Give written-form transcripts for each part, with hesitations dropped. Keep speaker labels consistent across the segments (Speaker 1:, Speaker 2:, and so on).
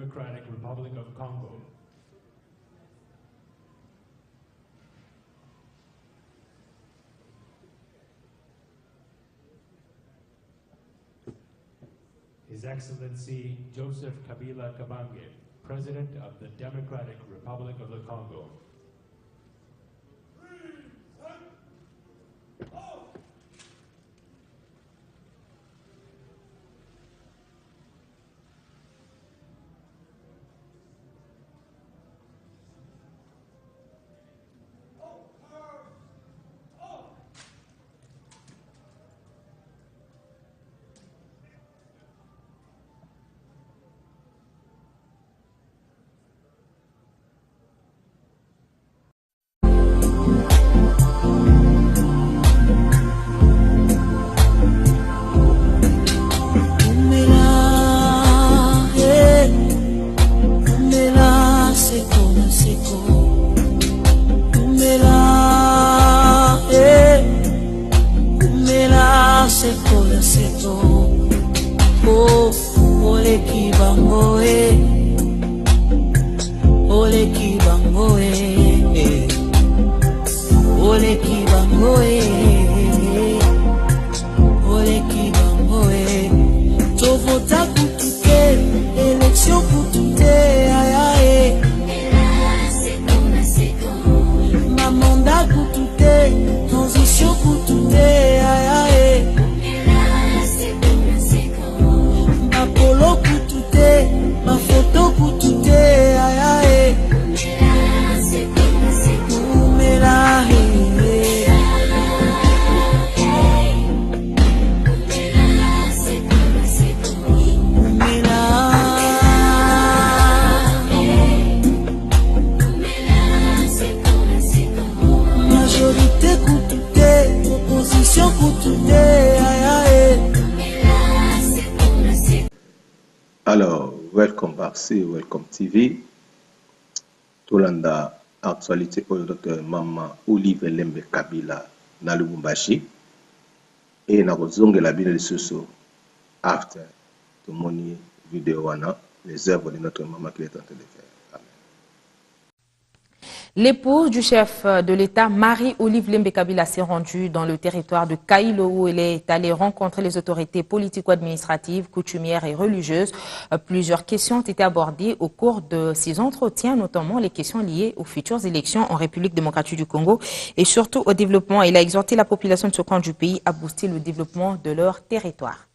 Speaker 1: Democratic Republic of Congo. His Excellency Joseph Kabila Kabange, President of the Democratic Republic of the Congo.
Speaker 2: Alors, welcome back, c'est Welcome TV. Tolanda actualité au Dr. Mama Olive Lembe Kabila na Lubumbashi. Et na kozonge la bine lisusu after to moni vidéo wana les œuvres de notre maman qui est en train de faire. Amen.
Speaker 3: L'épouse du chef de l'État, Marie-Olive Lembe Kabila, s'est rendue dans le territoire de Kailo où elle est allée rencontrer les autorités politico-administratives, coutumières et religieuses. Plusieurs questions ont été abordées au cours de ces entretiens, notamment les questions liées aux futures élections en République démocratique du Congo et surtout au développement. Elle a exhorté la population de ce coin du pays à booster le développement de leur territoire.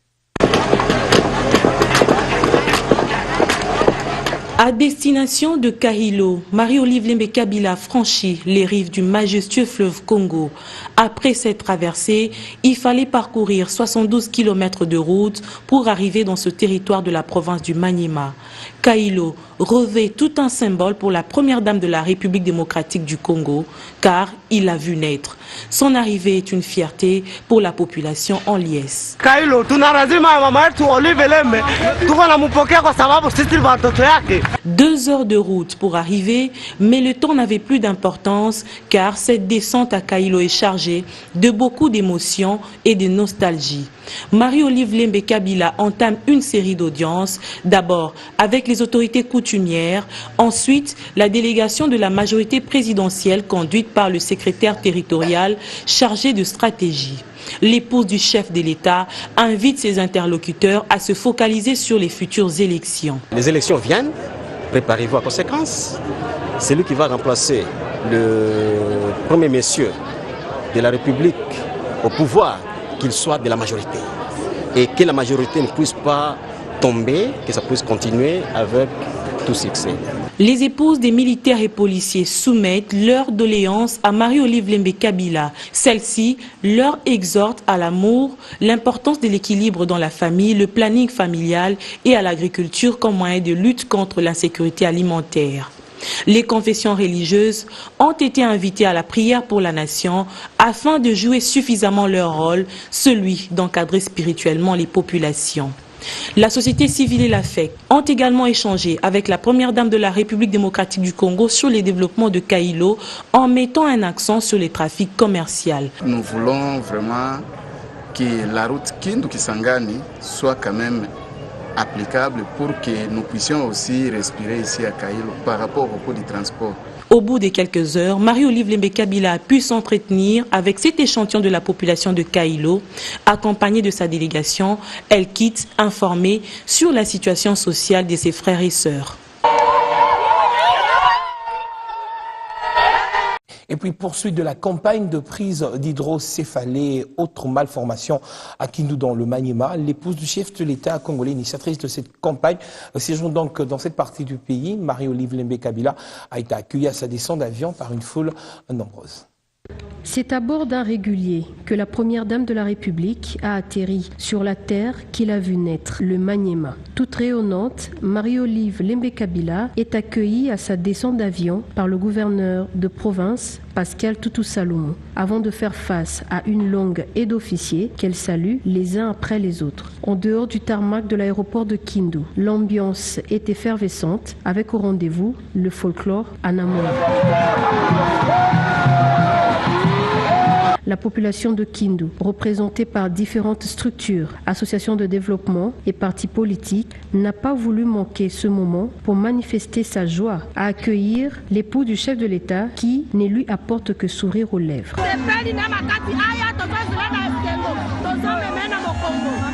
Speaker 4: À destination de Kailo, Marie-Olive Lembe Kabila franchit les rives du majestueux fleuve Congo. Après cette traversée, il fallait parcourir 72 km de route pour arriver dans ce territoire de la province du Maniema. Kailo revêt tout un symbole pour la première dame de la République démocratique du Congo, car il l'a vu naître. Son arrivée est une fierté pour la population en liesse. 2 heures de route pour arriver, mais le temps n'avait plus d'importance car cette descente à Kailo est chargée de beaucoup d'émotions et de nostalgie. Marie-Olive Lembe Kabila entame une série d'audiences, d'abord avec les autorités coutumières, ensuite la délégation de la majorité présidentielle conduite par le secrétaire territorial chargé de stratégie. L'épouse du chef de l'État invite ses interlocuteurs à se focaliser sur les futures élections.
Speaker 5: Les élections viennent, préparez-vous à conséquence. C'est lui qui va remplacer le premier monsieur de la République au pouvoir, qu'il soit de la majorité. Et que la majorité ne puisse pas tomber, que ça puisse continuer avec tout succès.
Speaker 4: Les épouses des militaires et policiers soumettent leurs doléances à Marie-Olive Lembe Kabila. Celle-ci leur exhorte à l'amour, l'importance de l'équilibre dans la famille, le planning familial et à l'agriculture comme moyen de lutte contre l'insécurité alimentaire. Les confessions religieuses ont été invitées à la prière pour la nation afin de jouer suffisamment leur rôle, celui d'encadrer spirituellement les populations. La société civile et la FEC ont également échangé avec la première dame de la République démocratique du Congo sur les développements de Kailo en mettant un accent sur les trafics commerciaux.
Speaker 6: Nous voulons vraiment que la route Kindu-Kisangani soit quand même applicable pour que nous puissions aussi respirer ici à Kailo par rapport au coût du transport.
Speaker 4: Au bout de quelques heures, Marie-Olive Lembe Kabila a pu s'entretenir avec cet échantillon de la population de Kailo. Accompagnée de sa délégation, elle quitte informée sur la situation sociale de ses frères et sœurs.
Speaker 7: Et puis poursuite de la campagne de prise d'hydrocéphalie et autres malformations à Kindu dans le Maniema. L'épouse du chef de l'État congolais, initiatrice de cette campagne, séjourne donc dans cette partie du pays. Marie-Olive Lembe Kabila a été accueillie à sa descente d'avion par une foule nombreuse.
Speaker 8: C'est à bord d'un régulier que la première dame de la République a atterri sur la terre qu'il a vu naître, le Maniema. Toute rayonnante, Marie-Olive Lembe Kabila est accueillie à sa descente d'avion par le gouverneur de province, Pascal Tutu Salomo, avant de faire face à une longue aide d'officiers qu'elle salue les uns après les autres. En dehors du tarmac de l'aéroport de Kindu, l'ambiance est effervescente avec au rendez-vous le folklore Anamora. La population de Kindu, représentée par différentes structures, associations de développement et partis politiques, n'a pas voulu manquer ce moment pour manifester sa joie à accueillir l'époux du chef de l'État qui ne lui apporte que sourire aux lèvres.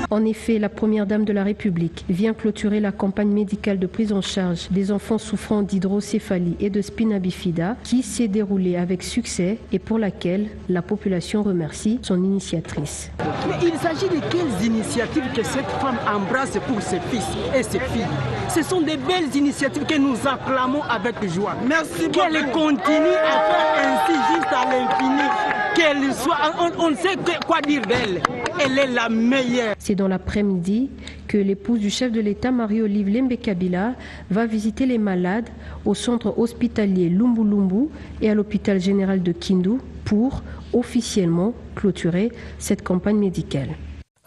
Speaker 8: En effet, la première dame de la République vient clôturer la campagne médicale de prise en charge des enfants souffrant d'hydrocéphalie et de spina bifida qui s'est déroulée avec succès et pour laquelle la population remercie son initiatrice.
Speaker 9: Mais il s'agit de quelles initiatives que cette femme embrasse pour ses fils et ses filles? Ce sont des belles initiatives que nous acclamons avec joie. Merci. Qu'elle continue à faire ainsi jusqu'à l'infini. Qu'elle soit, on ne sait quoi dire d'elle. Elle est la meilleure.
Speaker 8: C'est dans l'après-midi que l'épouse du chef de l'État, Marie-Olive Lembe Kabila, va visiter les malades au centre hospitalier Lumbu Lumbu et à l'hôpital général de Kindu pour officiellement clôturer cette campagne médicale.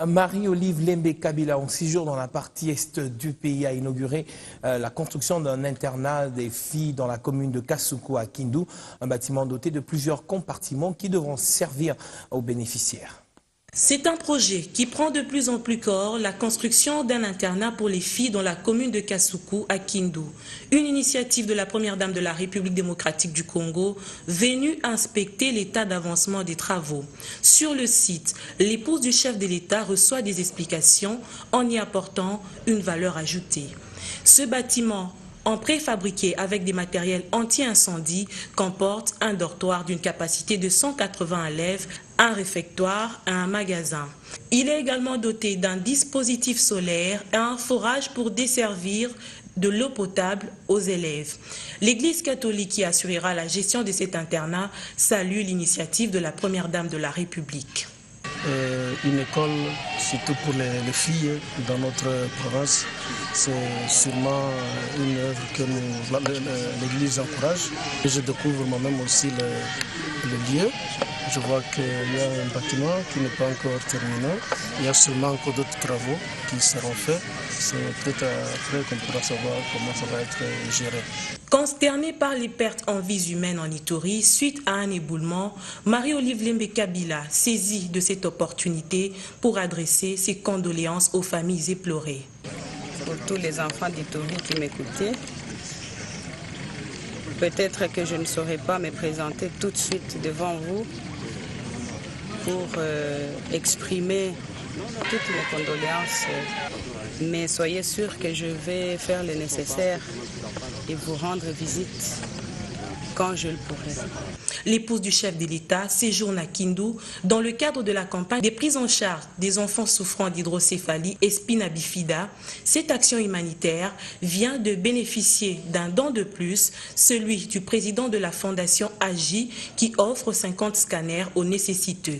Speaker 7: Marie-Olive Lembe Kabila, en séjour dans la partie est du pays, a inauguré la construction d'un internat des filles dans la commune de Kasuku à Kindu, un bâtiment doté de plusieurs compartiments qui devront servir aux bénéficiaires.
Speaker 4: C'est un projet qui prend de plus en plus corps, la construction d'un internat pour les filles dans la commune de Kasuku à Kindu. Une initiative de la première dame de la République démocratique du Congo, venue inspecter l'état d'avancement des travaux. Sur le site, l'épouse du chef de l'État reçoit des explications en y apportant une valeur ajoutée. Ce bâtiment, en préfabriqué avec des matériels anti-incendie, comporte un dortoir d'une capacité de 180 élèves, un réfectoire et un magasin. Il est également doté d'un dispositif solaire et un forage pour desservir de l'eau potable aux élèves. L'Église catholique qui assurera la gestion de cet internat salue l'initiative de la première dame de la République.
Speaker 10: Une école, surtout pour les filles dans notre province, c'est sûrement une œuvre que l'Église encourage. Et je découvre moi-même aussi le lieu. Je vois qu'il y a un bâtiment qui n'est pas encore terminé. Il y a sûrement encore d'autres travaux qui seront faits. C'est peut-être après qu'on pourra savoir comment ça va être géré.
Speaker 4: Consternée par les pertes en vies humaines en Ituri suite à un éboulement, Marie-Olive Lembe Kabila saisit de cette opportunité pour adresser ses condoléances aux familles éplorées.
Speaker 11: Pour tous les enfants d'Ituri qui m'écoutaient, peut-être que je ne saurais pas me présenter tout de suite devant vous pour exprimer toutes mes condoléances, mais soyez sûrs que je vais faire le nécessaire et vous rendre visite quand je le pourrai.
Speaker 4: L'épouse du chef de l'État séjourne à Kindu dans le cadre de la campagne des prises en charge des enfants souffrant d'hydrocéphalie et spina bifida. Cette action humanitaire vient de bénéficier d'un don de plus, celui du président de la fondation AGI qui offre 50 scanners aux nécessiteux.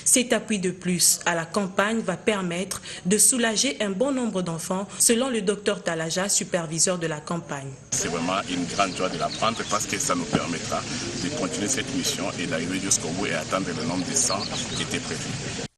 Speaker 4: Cet appui de plus à la campagne va permettre de soulager un bon nombre d'enfants, selon le docteur Talaja, superviseur de la campagne.
Speaker 12: C'est vraiment une grande joie de la prendre parce que ça nous permettra de continuer cette mission et d'arriver jusqu'au bout et atteindre le nombre de 100 qui était prévu.